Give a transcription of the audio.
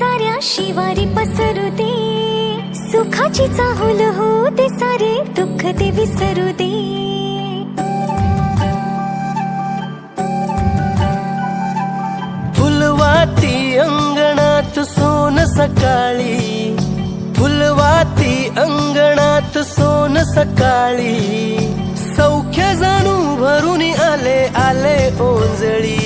साऱ्या शिवारी पसरू दे, सुखाची चाहुल हो दे, सारे दुःख ते विसरू दे. फुलवाती अंगणात सोन सकाळी, फुलवाती अंगणात सोन सकाळी, सौख्य जाणू भरून आले आले ओंजळी.